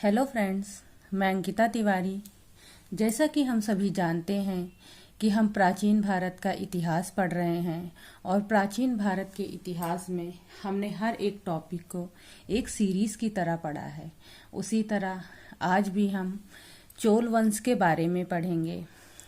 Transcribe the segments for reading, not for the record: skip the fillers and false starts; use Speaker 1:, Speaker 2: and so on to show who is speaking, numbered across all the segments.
Speaker 1: Hello friends, मैं अंकिता तिवारी। जैसा कि हम सभी जानते हैं कि हम प्राचीन भारत का इतिहास पढ़ रहे हैं और प्राचीन भारत के इतिहास में हमने हर एक टॉपिक को एक सीरीज की तरह पढ़ा है। उसी तरह आज भी हम चोल वंश के बारे में पढ़ेंगे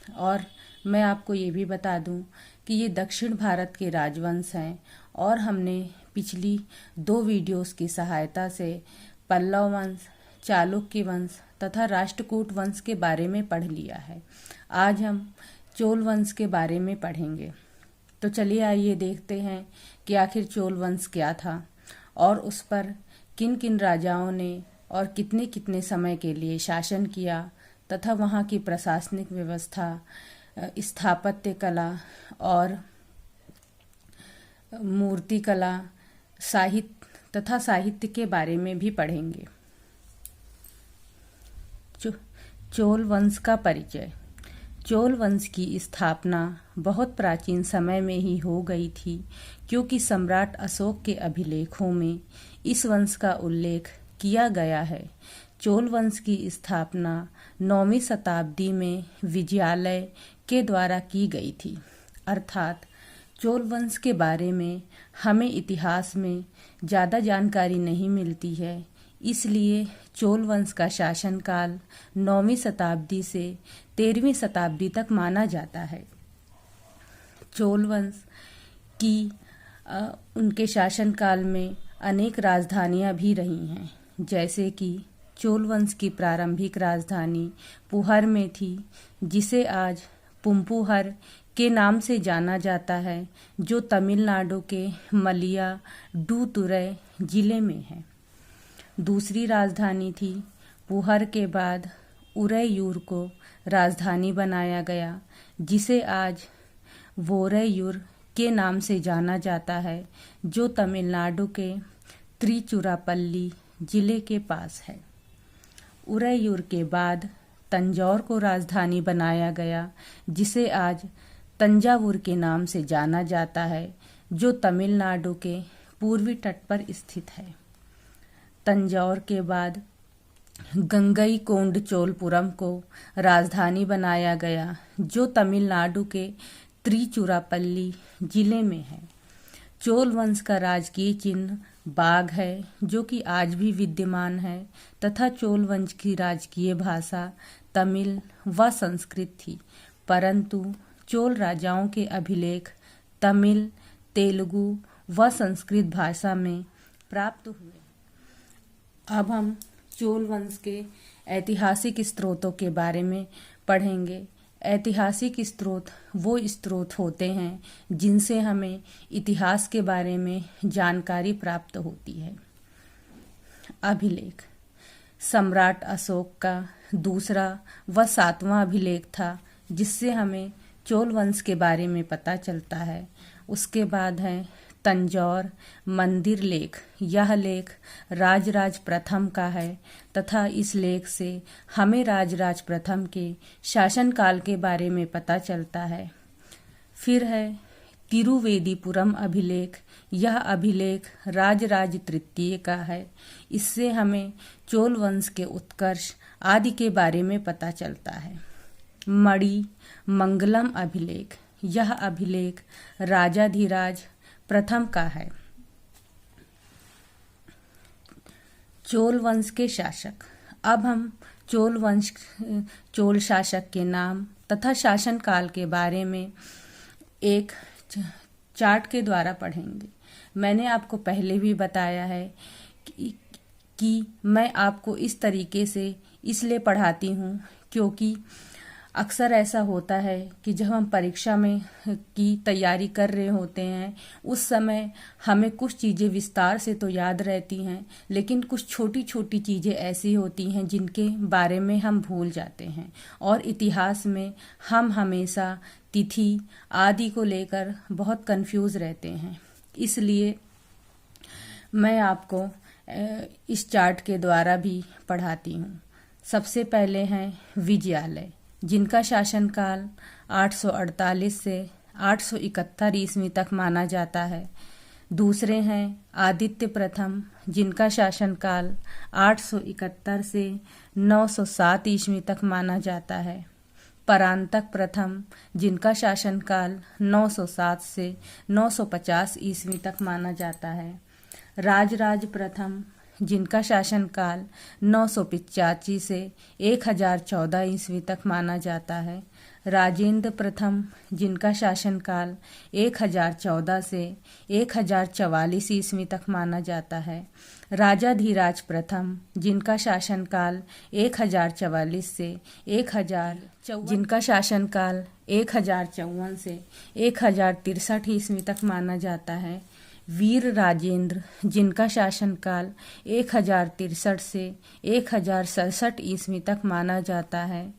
Speaker 1: और मैं आपको ये भी बता दूं कि ये दक्षिण भारत के राजवंश हैं और हमने पिछली 2 वीडियोस की सहायता से पल्लव वंश, चालुक्य वंश तथा राष्ट्रकूट वंश के बारे में पढ़ लिया है। आज हम चोल वंश के बारे में पढ़ेंगे। तो चलिए आइए देखते हैं कि आखिर चोल वंश क्या था और उस पर किन किन राजाओं ने और कितने कितने समय के लिए शासन किया तथा वहाँ की प्रशासनिक व्यवस्था, स्थापत्य कला और मूर्ति कला, साहित्य तथा साहित्य के बारे में भी पढ़ेंगे। चोल वंश का परिचय। चोल वंश की स्थापना बहुत प्राचीन समय में ही हो गई थी, क्योंकि सम्राट अशोक के अभिलेखों में इस वंश का उल्लेख किया गया है। चोल वंश की स्थापना 9वीं शताब्दी में विजयालय के द्वारा की गई थी। अर्थात चोल वंश के बारे में हमें इतिहास में ज़्यादा जानकारी नहीं मिलती है, इसलिए चोल वंश का शासनकाल 9वीं शताब्दी से 13वीं शताब्दी तक माना जाता है। चोल वंश की उनके शासनकाल में अनेक राजधानियां भी रही हैं, जैसे कि चोल वंश की प्रारंभिक राजधानी पुहर में थी, जिसे आज पुम्पुहर के नाम से जाना जाता है, जो तमिलनाडु के मयिलाडुतुरै जिले में है। दूसरी राजधानी थी पुहर के बाद उरैयूर को राजधानी बनाया गया, जिसे आज वोरैयूर के नाम से जाना जाता है, जो तमिलनाडु के त्रिचुरापल्ली जिले के पास है। उरैयूर के बाद तंजौर को राजधानी बनाया गया, जिसे आज तंजावुर के नाम से जाना जाता है, जो तमिलनाडु के पूर्वी तट पर स्थित है। तंजौर के बाद गंगईकोंडचोलपुरम को राजधानी बनाया गया, जो तमिलनाडु के त्रिचुरापल्ली जिले में है। चोल वंश का राजकीय चिन्ह बाघ है, जो कि आज भी विद्यमान है, तथा चोल वंश की राजकीय भाषा तमिल व संस्कृत थी, परंतु चोल राजाओं के अभिलेख तमिल, तेलुगु व संस्कृत भाषा में प्राप्त हुए। अब हम चोल वंश के ऐतिहासिक स्रोतों के बारे में पढ़ेंगे। ऐतिहासिक स्रोत वो स्रोत होते हैं जिनसे हमें इतिहास के बारे में जानकारी प्राप्त होती है। अभिलेख। सम्राट अशोक का दूसरा व 7वां अभिलेख था, जिससे हमें चोल वंश के बारे में पता चलता है। उसके बाद है तंजौर मंदिर लेख। यह लेख राजराज प्रथम का है तथा इस लेख से हमें राजराज प्रथम के शासनकाल के बारे में पता चलता है। फिर है तिरुवेदीपुरम अभिलेख। यह अभिलेख राजराज तृतीय का है। इससे हमें चोल वंश के उत्कर्ष आदि के बारे में पता चलता है। मणि मंगलम अभिलेख। यह अभिलेख राजाधिराज प्रथम का है। चोल वंश के शासक। अब हम चोल शासक के नाम तथा शासनकाल के बारे में एक चार्ट के द्वारा पढ़ेंगे। मैंने आपको पहले भी बताया है कि मैं आपको इस तरीके से इसलिए पढ़ाती हूँ क्योंकि अक्सर ऐसा होता है कि जब हम परीक्षा में की तैयारी कर रहे होते हैं, उस समय हमें कुछ चीज़ें विस्तार से तो याद रहती हैं, लेकिन कुछ छोटी छोटी चीज़ें ऐसी होती हैं जिनके बारे में हम भूल जाते हैं। और इतिहास में हम हमेशा तिथि आदि को लेकर बहुत कंफ्यूज रहते हैं। इसलिए मैं आपको इस चार्ट के द्वारा भी पढ़ाती हूँ। सबसे पहले हैं विजयालय, जिनका शासनकाल 848 से 871 ईस्वी तक माना जाता है। दूसरे हैं आदित्य प्रथम, जिनका शासनकाल 871 से 907 ईस्वी तक माना जाता है। परांतक प्रथम, जिनका शासनकाल 907 से 950 ईस्वी तक माना जाता है। राजराज प्रथम, जिनका शासनकाल 985 से 1014 ईस्वी तक माना जाता है। राजेंद्र प्रथम, जिनका शासनकाल 1014 से 1044 ईस्वी तक माना जाता है। राजाधिराज प्रथम, जिनका शासनकाल 1044 से 1054 से 1063 ईस्वी तक माना जाता है। वीर राजेंद्र, जिनका शासनकाल 1063 से 1067 ईस्वी तक माना जाता है।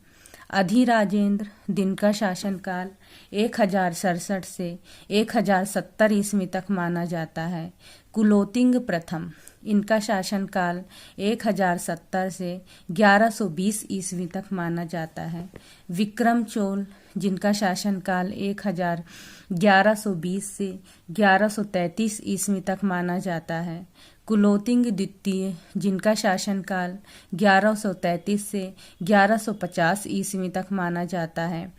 Speaker 1: अधिराजेंद्र, जिनका शासनकाल 1067 से 1070 ईस्वी तक माना जाता है। कुलोतिंग प्रथम, इनका शासनकाल 1070 से 1120 ईस्वी तक माना जाता है। विक्रम चोल, जिनका शासनकाल 1120 से 1133 ईस्वी तक माना जाता है। कुलोतिंग द्वितीय, जिनका शासनकाल 1133 से 1150 ईस्वी तक माना जाता है।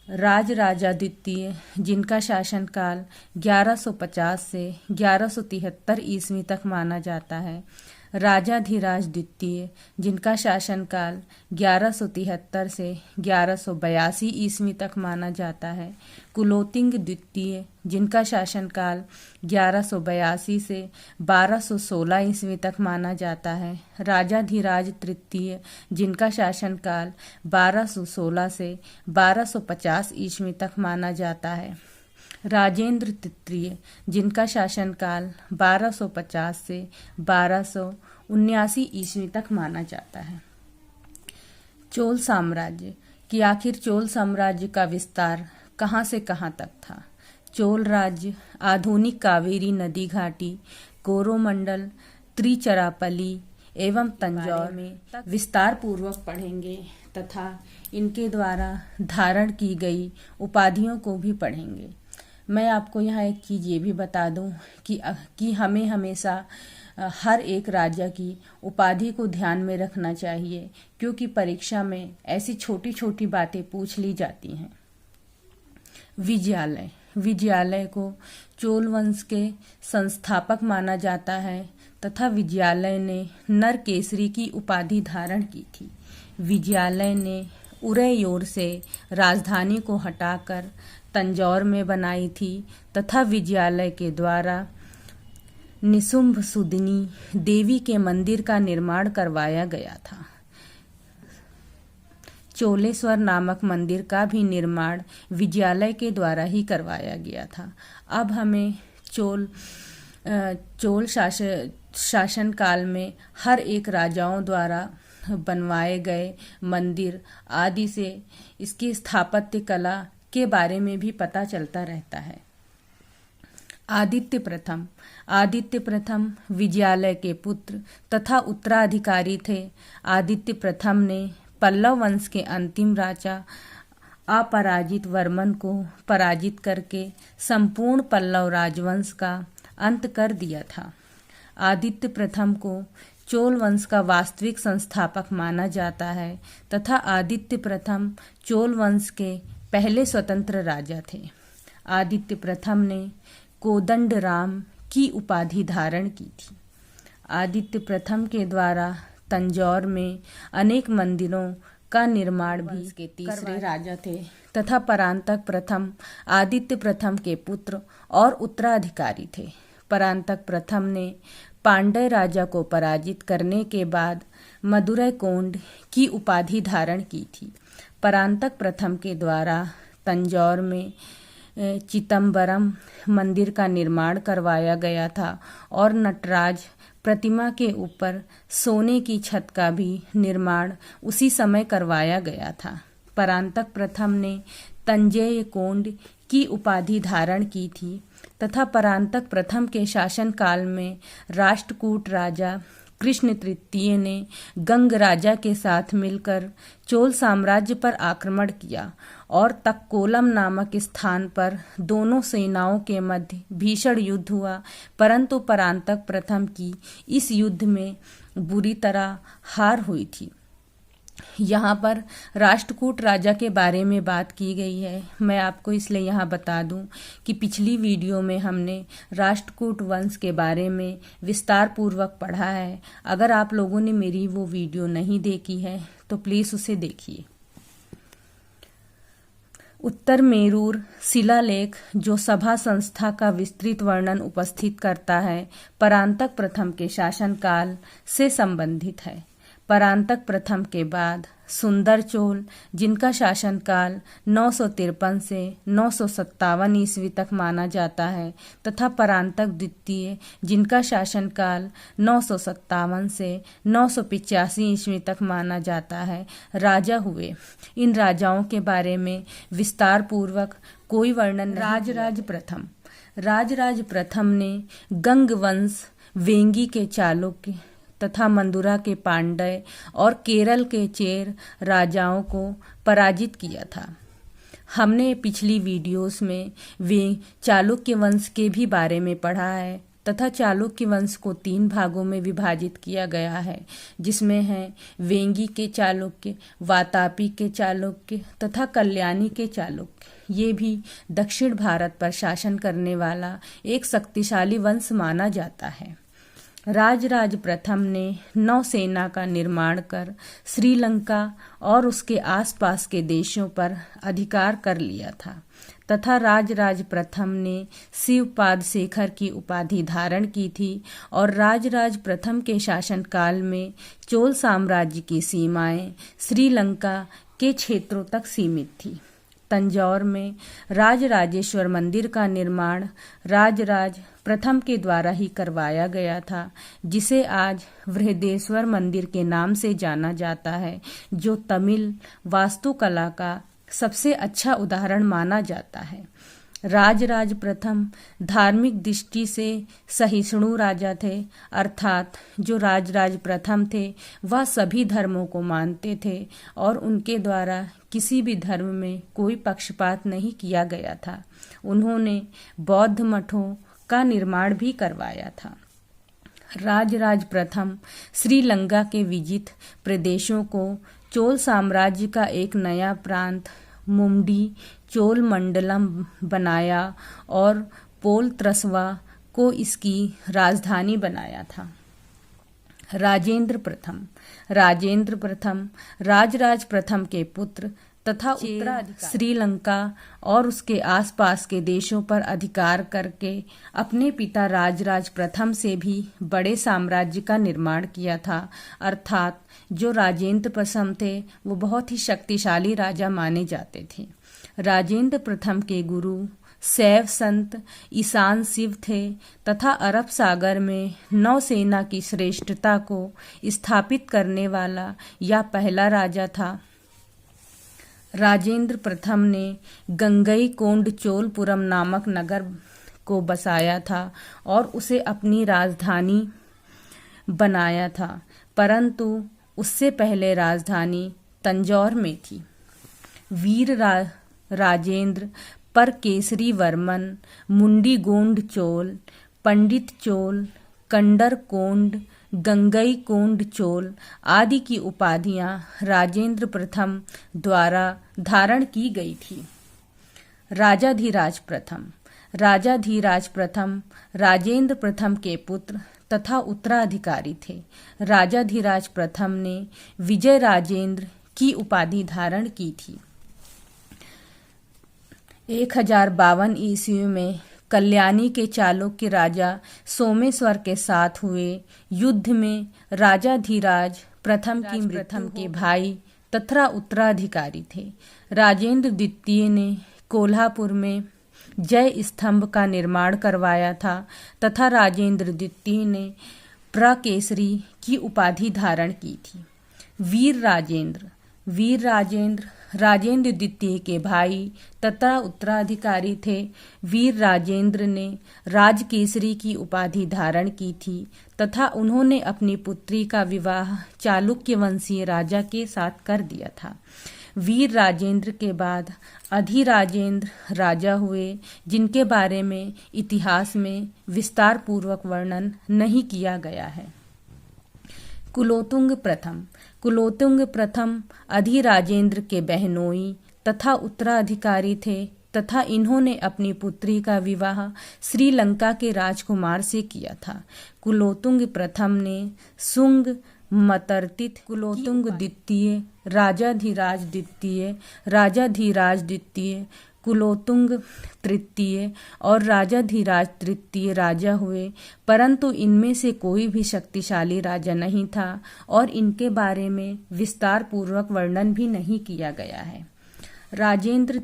Speaker 1: राजराजा द्वितीय, जिनका शासनकाल 1150 से 1173 ईस्वी तक माना जाता है। राजाधिराज द्वितीय, जिनका शासनकाल 1173 से 1182 ईस्वी तक माना जाता है। कुलोतिंग द्वितीय, जिनका शासनकाल 1182 से 1216 ईस्वी तक माना जाता है। राजाधिराज तृतीय, जिनका शासनकाल 1216 से 1250 ईस्वी तक माना जाता है। राजेंद्र तृतीय, जिनका शासनकाल 1250 से 1279 ईस्वी तक माना जाता है। चोल साम्राज्य कि आखिर चोल साम्राज्य का विस्तार कहाँ से कहाँ तक था। चोल राज्य आधुनिक कावेरी नदी घाटी, कोरोमंडल, त्रिचरापल्ली एवं तंजौर में विस्तार पूर्वक पढ़ेंगे तथा इनके द्वारा धारण की गई उपाधियों को भी पढ़ेंगे। मैं आपको यहाँ एक चीज़ ये भी बता दूँ कि हमें हमेशा हर एक राज्य की उपाधि को ध्यान में रखना चाहिए, क्योंकि परीक्षा में ऐसी छोटी छोटी बातें पूछ ली जाती हैं। विजयालय को चोल वंश के संस्थापक माना जाता है तथा विजयालय ने नरकेसरी की उपाधि धारण की थी। विजयालय ने उरैयोर से राजधानी को हटाकर तंजौर में बनाई थी तथा विजयालय के द्वारा निशुंभ सुदिनी देवी के मंदिर का निर्माण करवाया गया था। चोलेश्वर नामक मंदिर का भी निर्माण विजयालय के द्वारा ही करवाया गया था। अब हमें चोल शासन काल में हर एक राजाओं द्वारा बनवाए गए मंदिर आदि से इसकी स्थापत्य कला के बारे में भी पता चलता रहता है। आदित्य प्रथम विजयालय के पुत्र तथा उत्तराधिकारी थे। आदित्य प्रथम ने पल्लव वंश के अंतिम राजा अपराजित वर्मन को पराजित करके संपूर्ण पल्लव राजवंश का अंत कर दिया था। आदित्य प्रथम को चोल वंश का वास्तविक संस्थापक माना जाता है तथा आदित्य प्रथम चोल वंश के पहले स्वतंत्र राजा थे। आदित्य प्रथम ने कोदंडराम की उपाधि धारण की थी। आदित्य प्रथम के द्वारा तंजौर में अनेक मंदिरों का निर्माण भी के तीसरे राजा थे तथा परांतक प्रथम आदित्य प्रथम के पुत्र और उत्तराधिकारी थे। परांतक प्रथम ने पांड्य राजा को पराजित करने के बाद मदुरै कोंड की उपाधि धारण की थी। परांतक प्रथम के द्वारा तंजौर में चिदंबरम मंदिर का निर्माण करवाया गया था और नटराज प्रतिमा के ऊपर सोने की छत का भी निर्माण उसी समय करवाया गया था। परांतक प्रथम ने तंजय कोंड की उपाधि धारण की थी तथा परांतक प्रथम के शासन काल में राष्ट्रकूट राजा कृष्ण तृतीय ने गंग राजा के साथ मिलकर चोल साम्राज्य पर आक्रमण किया और तक्कोलम नामक स्थान पर दोनों सेनाओं के मध्य भीषण युद्ध हुआ, परंतु परांतक प्रथम की इस युद्ध में बुरी तरह हार हुई थी। यहाँ पर राष्ट्रकूट राजा के बारे में बात की गई है। मैं आपको इसलिए यहाँ बता दूं कि पिछली वीडियो में हमने राष्ट्रकूट वंश के बारे में विस्तार पूर्वक पढ़ा है। अगर आप लोगों ने मेरी वो वीडियो नहीं देखी है तो प्लीज़ उसे देखिए। उत्तर मेरूर शिलालेख जो सभा संस्था का विस्तृत वर्णन उपस्थित करता है, परांतक प्रथम के शासनकाल से संबंधित है। परांतक प्रथम के बाद सुंदर चोल, जिनका शासनकाल 953 से 957 ईस्वी तक माना जाता है, तथा परांतक द्वितीय, जिनका शासनकाल 957 से 985 ईस्वी तक माना जाता है, राजा हुए। इन राजाओं के बारे में विस्तार पूर्वक कोई वर्णन। राजराज प्रथम ने गंग वंश, वेंगी के चालुक्य तथा मंदुरा के पांड्य और केरल के चेर राजाओं को पराजित किया था। हमने पिछली वीडियोस में वे चालुक्य वंश के भी बारे में पढ़ा है तथा चालुक्य वंश को 3 भागों में विभाजित किया गया है, जिसमें है वेंगी के चालुक्य, वातापी के चालुक्य तथा कल्याणी के चालुक्य। ये भी दक्षिण भारत पर शासन करने वाला एक शक्तिशाली वंश माना जाता है। राजराज प्रथम ने नौसेना का निर्माण कर श्रीलंका और उसके आसपास के देशों पर अधिकार कर लिया था तथा राजराज प्रथम ने शिवपाद शेखर की उपाधि धारण की थी और राजराज प्रथम के शासनकाल में चोल साम्राज्य की सीमाएं श्रीलंका के क्षेत्रों तक सीमित थी। तंजौर में राजराजेश्वर मंदिर का निर्माण राजराज प्रथम के द्वारा ही करवाया गया था, जिसे आज बृहदेश्वर मंदिर के नाम से जाना जाता है, जो तमिल वास्तुकला का सबसे अच्छा उदाहरण माना जाता है। राजराज प्रथम धार्मिक दृष्टि से सहिष्णु राजा थे, अर्थात जो राजराज प्रथम थे वह सभी धर्मों को मानते थे और उनके द्वारा किसी भी धर्म में कोई पक्षपात नहीं किया गया था। उन्होंने बौद्ध मठों का निर्माण भी करवाया था। राजराज प्रथम श्रीलंका के विजित प्रदेशों को चोल साम्राज्य का एक नया प्रांत मुंडी चोल मंडलम बनाया और पोल त्रस्वा को इसकी राजधानी बनाया था। राजेंद्र प्रथम राजराज प्रथम के पुत्र तथा उत्तराधिकारी श्रीलंका और उसके आसपास के देशों पर अधिकार करके अपने पिता राजराज प्रथम से भी बड़े साम्राज्य का निर्माण किया था। अर्थात जो राजेंद्र प्रथम थे वो बहुत ही शक्तिशाली राजा माने जाते थे। राजेंद्र प्रथम के गुरु शैव संत ईशान शिव थे तथा अरब सागर में नौसेना की श्रेष्ठता को स्थापित करने वाला यह पहला राजा था। राजेंद्र प्रथम ने गंगईकोंड चोलपुरम नामक नगर को बसाया था और उसे अपनी राजधानी बनाया था, परंतु उससे पहले राजधानी तंजौर में थी। वीर राजेंद्र पर केसरी वर्मन, मुंडीगोंड चोल, पंडित चोल, कंडर कोंड, गंगईकोंड चोल आदि की उपाधियां राजेंद्र प्रथम द्वारा धारण की गई थी। राजाधिराज प्रथम राजेंद्र प्रथम के पुत्र तथा उत्तराधिकारी थे। राजाधिराज प्रथम ने विजय राजेंद्र की उपाधि धारण की थी। 1052 ईस्वी में कल्याणी के चालुक्य राजा सोमेश्वर के साथ हुए युद्ध में राजाधिराज प्रथम के भाई तथा उत्तराधिकारी थे। राजेंद्र द्वितीय ने कोल्हापुर में जय स्तंभ का निर्माण करवाया था तथा राजेंद्र द्वितीय ने प्रकेसरी की उपाधि धारण की थी। वीर राजेंद्र राजेंद्र द्वितीय के भाई तथा उत्तराधिकारी थे। वीर राजेंद्र ने राजकेसरी की उपाधि धारण की थी तथा उन्होंने अपनी पुत्री का विवाह चालुक्य वंशीय राजा के साथ कर दिया था। वीर राजेंद्र के बाद अधिराजेंद्र राजा हुए, जिनके बारे में इतिहास में विस्तार पूर्वक वर्णन नहीं किया गया है। कुलोतुंग प्रथम अधिराजेंद्र के बहनोई तथा उत्तराधिकारी थे तथा इन्होंने अपनी पुत्री का विवाह श्रीलंका के राजकुमार से किया था। कुलोतुंग प्रथम ने सुंग मतर्तित कुलोतुंग द्वितीय, राजाधिराज द्वितीय, कुलोतुंग तृतीय और राजाधिराज तृतीय राजा हुए, परंतु इनमें से कोई भी शक्तिशाली राजा नहीं था और इनके बारे में विस्तार पूर्वक वर्णन भी नहीं किया गया है। राजेंद्र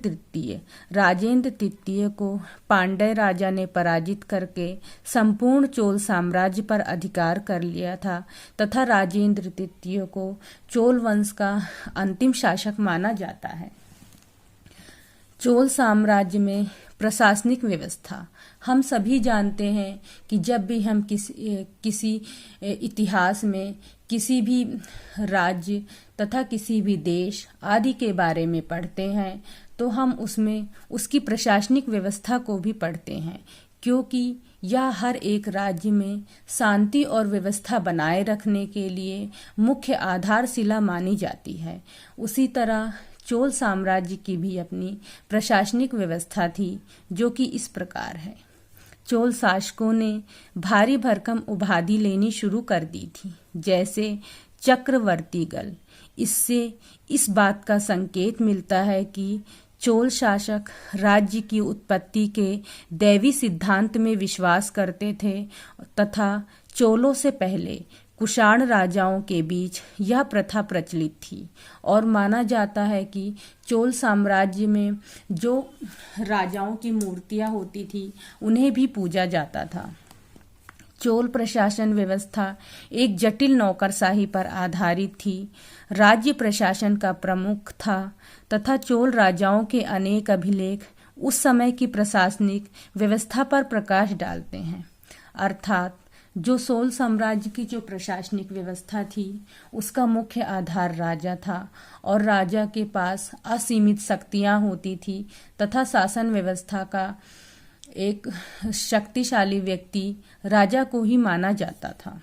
Speaker 1: तृतीय को पांड्य राजा ने पराजित करके संपूर्ण चोल साम्राज्य पर अधिकार कर लिया था तथा राजेंद्र तृतीय को चोल वंश का अंतिम शासक माना जाता है। चोल साम्राज्य में प्रशासनिक व्यवस्था। हम सभी जानते हैं कि जब भी हम किसी इतिहास में किसी भी राज्य तथा किसी भी देश आदि के बारे में पढ़ते हैं तो हम उसमें उसकी प्रशासनिक व्यवस्था को भी पढ़ते हैं, क्योंकि यह हर एक राज्य में शांति और व्यवस्था बनाए रखने के लिए मुख्य आधारशिला मानी जाती है। उसी तरह चोल साम्राज्य की भी अपनी प्रशासनिक व्यवस्था थी, जो कि इस प्रकार है। चोल शासकों ने भारी भरकम उपाधि लेनी शुरू कर दी थी, जैसे चक्रवर्तीगल। इससे इस बात का संकेत मिलता है कि चोल शासक राज्य की उत्पत्ति के दैवी सिद्धांत में विश्वास करते थे तथा चोलों से पहले कुषाण राजाओं के बीच यह प्रथा प्रचलित थी और माना जाता है कि चोल साम्राज्य में जो राजाओं की मूर्तियां होती थी उन्हें भी पूजा जाता था। चोल प्रशासन व्यवस्था एक जटिल नौकरशाही पर आधारित थी। राज्य प्रशासन का प्रमुख था तथा चोल राजाओं के अनेक अभिलेख उस समय की प्रशासनिक व्यवस्था पर प्रकाश डालते हैं। अर्थात जो चोल साम्राज्य की जो प्रशासनिक व्यवस्था थी उसका मुख्य आधार राजा था और राजा के पास असीमित शक्तियां होती थी तथा शासन व्यवस्था का एक शक्तिशाली व्यक्ति राजा को ही माना जाता था।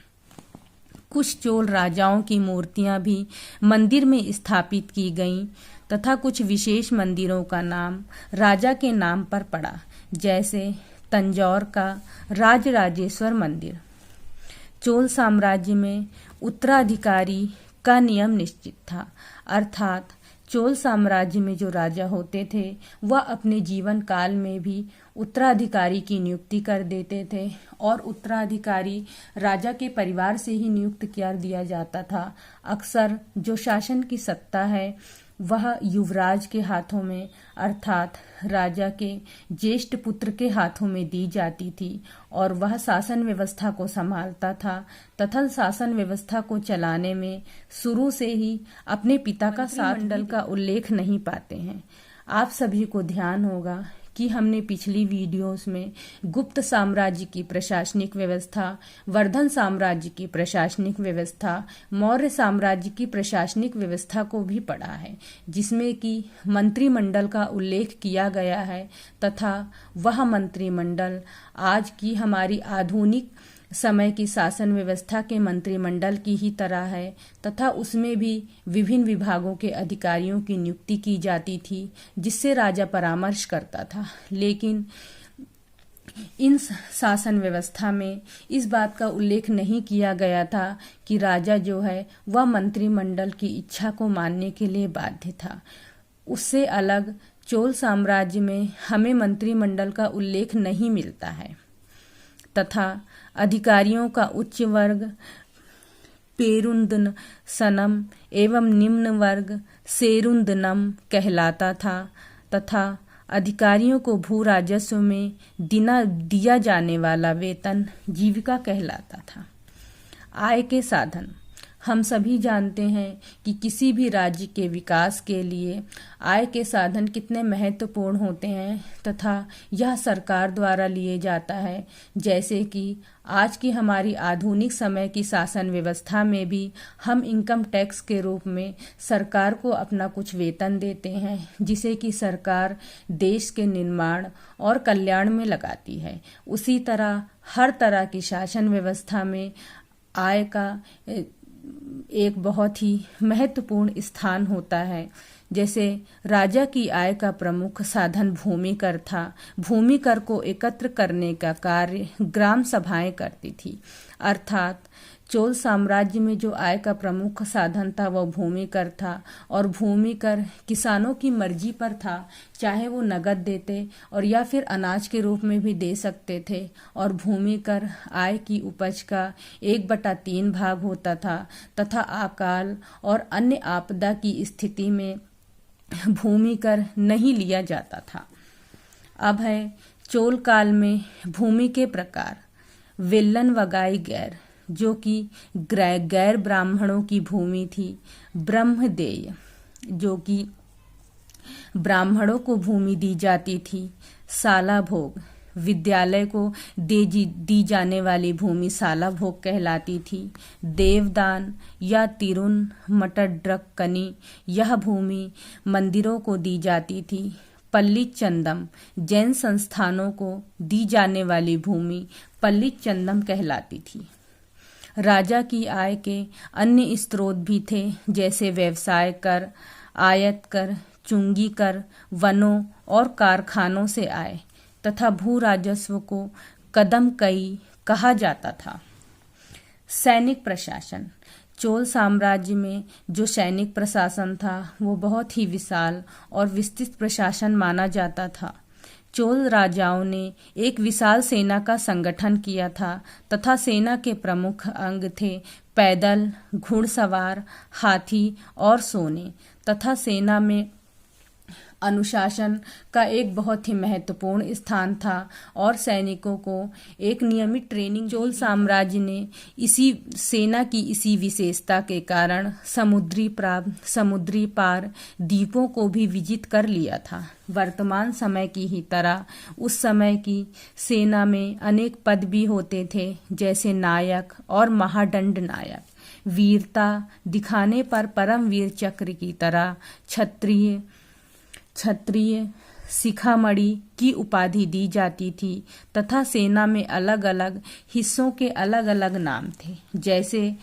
Speaker 1: कुछ चोल राजाओं की मूर्तियां भी मंदिर में स्थापित की गईं तथा कुछ विशेष मंदिरों का नाम राजा के नाम पर पड़ा, जैसे तंजौर का राजराजेश्वर मंदिर। चोल साम्राज्य में उत्तराधिकारी का नियम निश्चित था, अर्थात चोल साम्राज्य में जो राजा होते थे वह अपने जीवन काल में भी उत्तराधिकारी की नियुक्ति कर देते थे और उत्तराधिकारी राजा के परिवार से ही नियुक्त कर दिया जाता था। अक्सर जो शासन की सत्ता है वह युवराज के हाथों में अर्थात राजा के ज्येष्ठ पुत्र के हाथों में दी जाती थी और वह शासन व्यवस्था को संभालता था तथा शासन व्यवस्था को चलाने में शुरू से ही अपने पिता का साथ मंडल का उल्लेख नहीं पाते हैं। आप सभी को ध्यान होगा कि हमने पिछली वीडियोस में गुप्त साम्राज्य की प्रशासनिक व्यवस्था, वर्धन साम्राज्य की प्रशासनिक व्यवस्था, मौर्य साम्राज्य की प्रशासनिक व्यवस्था को भी पढ़ा है, जिसमें कि मंत्रिमंडल का उल्लेख किया गया है तथा वह मंत्रिमंडल आज की हमारी आधुनिक समय की शासन व्यवस्था के मंत्रिमंडल की ही तरह है तथा उसमें भी विभिन्न विभागों के अधिकारियों की नियुक्ति की जाती थी, जिससे राजा परामर्श करता था। लेकिन इन शासन व्यवस्था में इस बात का उल्लेख नहीं किया गया था कि राजा जो है वह मंत्रिमंडल की इच्छा को मानने के लिए बाध्य था। उससे अलग चोल साम्राज्य में हमें मंत्रिमंडल का उल्लेख नहीं मिलता है तथा अधिकारियों का उच्च वर्ग पेरुंदन सनम एवं निम्न वर्ग सेरुंदनम कहलाता था तथा अधिकारियों को भू राजस्व में दिया जाने वाला वेतन जीविका कहलाता था। आय के साधन। हम सभी जानते हैं कि किसी भी राज्य के विकास के लिए आय के साधन कितने महत्वपूर्ण होते हैं तथा यह सरकार द्वारा लिए जाता है। जैसे कि आज की हमारी आधुनिक समय की शासन व्यवस्था में भी हम इनकम टैक्स के रूप में सरकार को अपना कुछ वेतन देते हैं, जिसे कि सरकार देश के निर्माण और कल्याण में लगाती है। उसी तरह हर तरह की शासन व्यवस्था में आय का एक बहुत ही महत्वपूर्ण स्थान होता है। जैसे राजा की आय का प्रमुख साधन भूमि कर था। भूमि कर को एकत्र करने का कार्य ग्राम सभाएं करती थी। अर्थात चोल साम्राज्य में जो आय का प्रमुख साधन था वह भूमि कर था और भूमि कर किसानों की मर्जी पर था, चाहे वो नगद देते और या फिर अनाज के रूप में भी दे सकते थे। और भूमि कर आय की उपज का 1/3 भाग होता था तथा अकाल और अन्य आपदा की स्थिति में भूमि कर नहीं लिया जाता था। अब है चोल काल में भूमि के प्रकार। विल्लन वगाई गैर, जो कि गैर ब्राह्मणों की भूमि थी। ब्रह्मदेय, जो कि ब्राह्मणों को भूमि दी जाती थी। साला भोग, विद्यालय को दी जाने वाली भूमि साला भोग कहलाती थी। देवदान या तिरुन मटड्रकनी, यह भूमि मंदिरों को दी जाती थी। पल्ली चंदम, जैन संस्थानों को दी जाने वाली भूमि पल्ली चंदम कहलाती थी। राजा की आय के अन्य स्रोत भी थे, जैसे व्यवसाय कर, आयत कर, चुंगी कर, वनों और कारखानों से आय तथा भू राजस्व को कदम कई कहा जाता था। सैनिक प्रशासन। चोल साम्राज्य में जो सैनिक प्रशासन था वो बहुत ही विशाल और विस्तृत प्रशासन माना जाता था। चोल राजाओं ने एक विशाल सेना का संगठन किया था तथा सेना के प्रमुख अंग थे पैदल, घुड़सवार, हाथी और सोने। तथा सेना में अनुशासन का एक बहुत ही महत्वपूर्ण स्थान था और सैनिकों को एक नियमित ट्रेनिंग। चोल साम्राज्य ने इसी सेना की इसी विशेषता के कारण समुद्री पार द्वीपों को भी विजित कर लिया था। वर्तमान समय की ही तरह उस समय की सेना में अनेक पद भी होते थे, जैसे नायक और महादंड नायक। वीरता दिखाने पर परमवीर चक्र की तरह क्षत्रिय शिखामणि की उपाधि दी जाती थी तथा सेना में अलग अलग हिस्सों के अलग अलग नाम थे। जैसे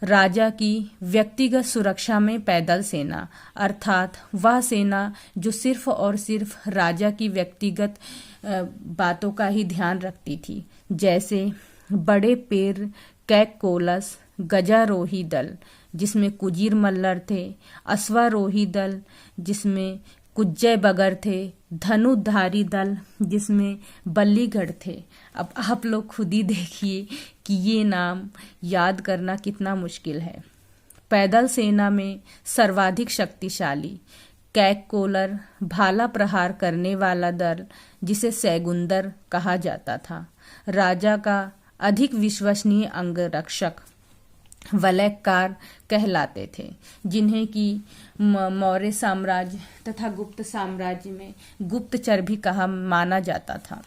Speaker 1: राजा की व्यक्तिगत सुरक्षा में पैदल सेना, अर्थात वह सेना जो सिर्फ और सिर्फ राजा की व्यक्तिगत बातों का ही ध्यान रखती थी। जैसे बड़े पेर कैकोलस गजारोही दल, जिसमें कुजीर मल्लर थे। अश्वारोही दल, जिसमें कुज्जय बगर थे। धनुधारी दल, जिसमें बल्लीगढ़ थे। अब आप लोग खुद ही देखिए कि ये नाम याद करना कितना मुश्किल है। पैदल सेना में सर्वाधिक शक्तिशाली कैकोलर, भाला प्रहार करने वाला दल, जिसे सैगुंदर कहा जाता था। राजा का अधिक विश्वसनीय अंगरक्षक वलयकार कहलाते थे, जिन्हें कि मौर्य साम्राज्य तथा गुप्त साम्राज्य में गुप्तचर भी कहा माना जाता था।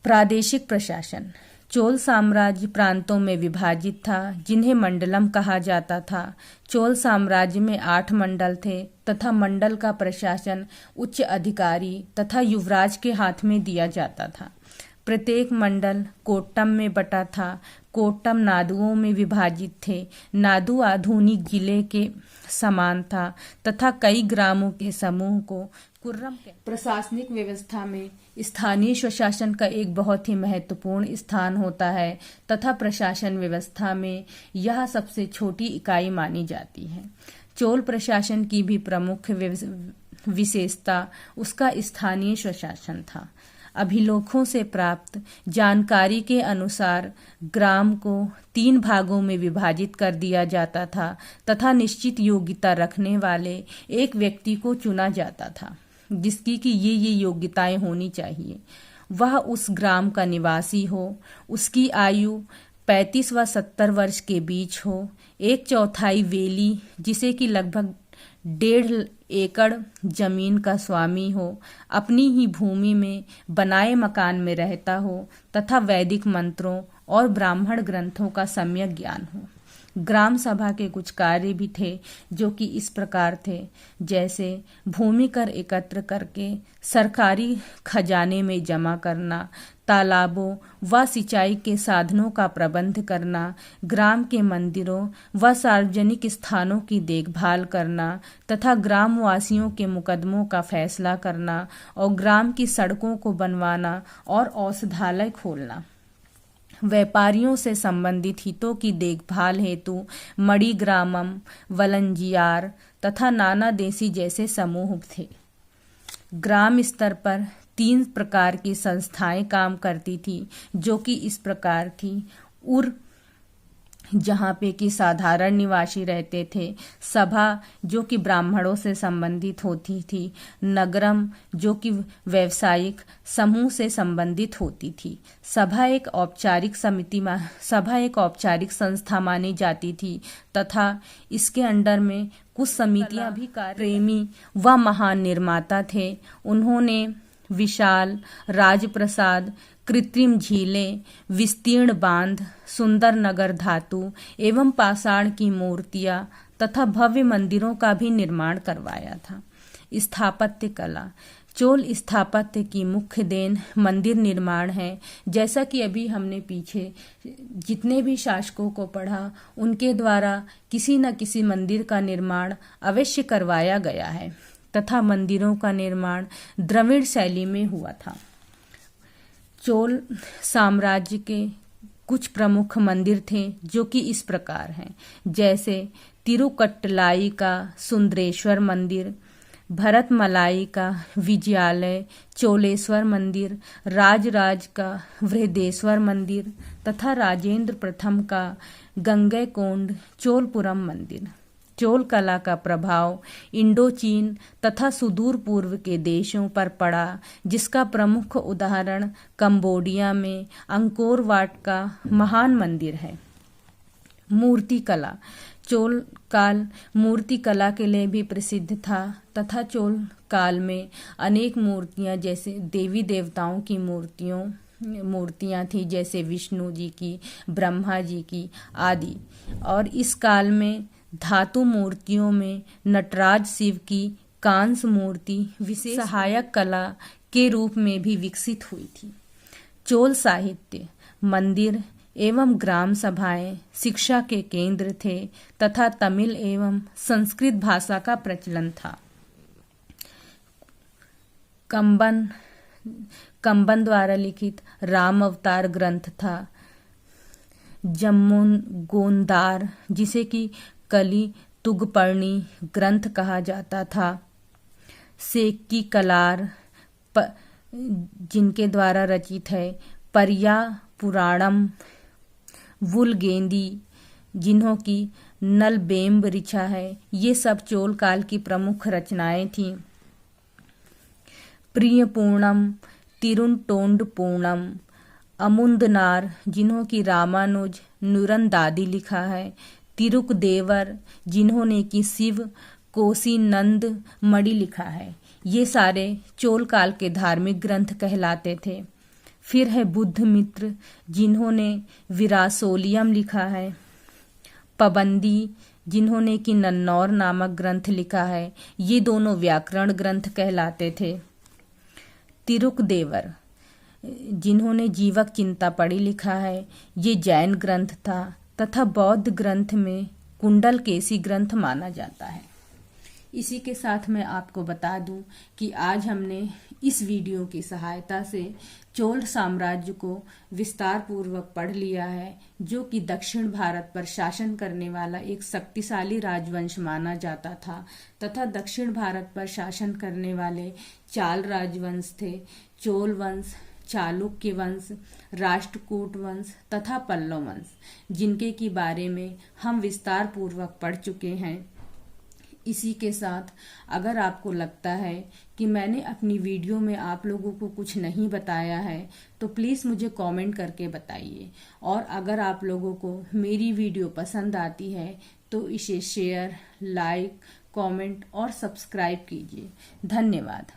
Speaker 1: प्रादेशिक प्रशासन। चोल साम्राज्य प्रांतों में विभाजित था, जिन्हें मंडलम कहा जाता था। चोल साम्राज्य में 8 मंडल थे तथा मंडल का प्रशासन उच्च अधिकारी तथा युवराज के हाथ में दिया जाता था। प्रत्येक मंडल कोट्टम में बटा था। कोट्टम नादुओं में विभाजित थे। नादु आधुनिक जिले के समान था तथा कई ग्रामों के समूह को कुर्रम के। प्रशासनिक व्यवस्था में स्थानीय स्वशासन का एक बहुत ही महत्वपूर्ण स्थान होता है तथा प्रशासन व्यवस्था में यह सबसे छोटी इकाई मानी जाती है। चोल प्रशासन की भी प्रमुख विशेषता उसका स्थानीय स्वशासन था। अभिलेखों से प्राप्त जानकारी के अनुसार ग्राम को 3 भागों में विभाजित कर दिया जाता था तथा निश्चित योग्यता रखने वाले एक व्यक्ति को चुना जाता था, जिसकी कि ये योग्यताएं होनी चाहिए। वह उस ग्राम का निवासी हो, उसकी आयु 35 व 70 वर्ष के बीच हो, 1/4 वेली जिसे कि लगभग 1.5 एकड़ जमीन का स्वामी हो, अपनी ही भूमि में बनाए मकान में रहता हो तथा वैदिक मंत्रों और ब्राह्मण ग्रंथों का सम्यक ज्ञान हो। ग्राम सभा के कुछ कार्य भी थे जो कि इस प्रकार थे, जैसे भूमि कर एकत्र करके सरकारी खजाने में जमा करना, तालाबों व सिंचाई के साधनों का प्रबंध करना, ग्राम के मंदिरों व सार्वजनिक स्थानों की देखभाल करना तथा ग्रामवासियों के मुकदमों का फैसला करना और ग्राम की सड़कों को बनवाना और औषधालय खोलना। व्यापारियों से संबंधित हितों की देखभाल हेतु मणि ग्रामम, वलंजियार तथा नाना देसी जैसे समूह थे। ग्राम स्तर पर 3 प्रकार की संस्थाएं काम करती थी, जो कि इस प्रकार थी। उर, जहाँ पे कि साधारण निवासी रहते थे। सभा, जो कि ब्राह्मणों से संबंधित होती थी। नगरम, जो कि व्यावसायिक समूह से संबंधित होती थी। सभा एक औपचारिक संस्था मानी जाती थी तथा इसके अंडर में कुछ समितियां भी प्रेमी व महान निर्माता थे। उन्होंने विशाल राजप्रसाद, कृत्रिम झीलें, विस्तीर्ण बांध, सुंदर नगर धातु एवं पाषाण की मूर्तियां तथा भव्य मंदिरों का भी निर्माण करवाया था। स्थापत्य कला, चोल स्थापत्य की मुख्य देन मंदिर निर्माण है। जैसा कि अभी हमने पीछे जितने भी शासकों को पढ़ा, उनके द्वारा किसी न किसी मंदिर का निर्माण अवश्य करवाया गया है तथा मंदिरों का निर्माण द्रविड़ शैली में हुआ था। चोल साम्राज्य के कुछ प्रमुख मंदिर थे जो कि इस प्रकार हैं, जैसे तिरुकट्टलाई का सुंदरेश्वर मंदिर, भरतमलाई का विजयालय चोलेश्वर मंदिर, राजराज का वृहदेश्वर मंदिर तथा राजेंद्र प्रथम का गंगैकोंड चोलपुरम मंदिर। चोल कला का प्रभाव इंडो चीन तथा सुदूर पूर्व के देशों पर पड़ा, जिसका प्रमुख उदाहरण कंबोडिया में अंकोर वाट का महान मंदिर है। मूर्ति कला, चोल काल मूर्ति कला के लिए भी प्रसिद्ध था तथा चोल काल में अनेक मूर्तियां, जैसे देवी देवताओं की मूर्तियां थी, जैसे विष्णु जी की, ब्रह्मा जी की आदि। और इस काल में धातु मूर्तियों में नटराज शिव की कांस मूर्ति विशेष सहायक कला के रूप में भी विकसित हुई थी। चोल साहित्य, मंदिर एवं ग्राम सभाएं शिक्षा के केंद्र थे तथा तमिल एवं संस्कृत भाषा का प्रचलन था। कंबन द्वारा लिखित राम अवतार ग्रंथ था। जम्मुन गोंदार, जिसे कि कली तुगपर्णी ग्रंथ कहा जाता था। सेक्की कलार, जिनके द्वारा रचित है। परिया पुराणम, वुलगेंदी, जिन्हों की नलबेम्ब ऋचा है। ये सब चोल काल की प्रमुख रचनाएं थीं। प्रियपूर्णम, तिरुनटोंडपूर्णम, अमुंदनार, जिन्हों की रामानुज नुरनदादी लिखा है। तिरुकदेवर, जिन्होंने की शिव कोसी नंद मणि लिखा है। ये सारे चोल काल के धार्मिक ग्रंथ कहलाते थे। फिर है बुद्ध मित्र, जिन्होंने विरासोलियम लिखा है। पबंदी, जिन्होंने की नन्नौर नामक ग्रंथ लिखा है। ये दोनों व्याकरण ग्रंथ कहलाते थे। तिरुकदेवर, जिन्होंने जीवक चिंतापड़ी लिखा है। ये जैन ग्रंथ था तथा बौद्ध ग्रंथ में कुंडल केसी ग्रंथ माना जाता है। इसी के साथ मैं आपको बता दूं कि आज हमने इस वीडियो की सहायता से चोल साम्राज्य को विस्तार पूर्वक पढ़ लिया है, जो कि दक्षिण भारत पर शासन करने वाला एक शक्तिशाली राजवंश माना जाता था तथा दक्षिण भारत पर शासन करने वाले 4 राजवंश थे। चोल वंश, चालुक्य वंश, राष्ट्रकूट वंश तथा पल्लव वंश, जिनके की बारे में हम विस्तार पूर्वक पढ़ चुके हैं। इसी के साथ अगर आपको लगता है कि मैंने अपनी वीडियो में आप लोगों को कुछ नहीं बताया है तो प्लीज़ मुझे कमेंट करके बताइए। और अगर आप लोगों को मेरी वीडियो पसंद आती है तो इसे शेयर, लाइक, कमेंट और सब्सक्राइब कीजिए। धन्यवाद।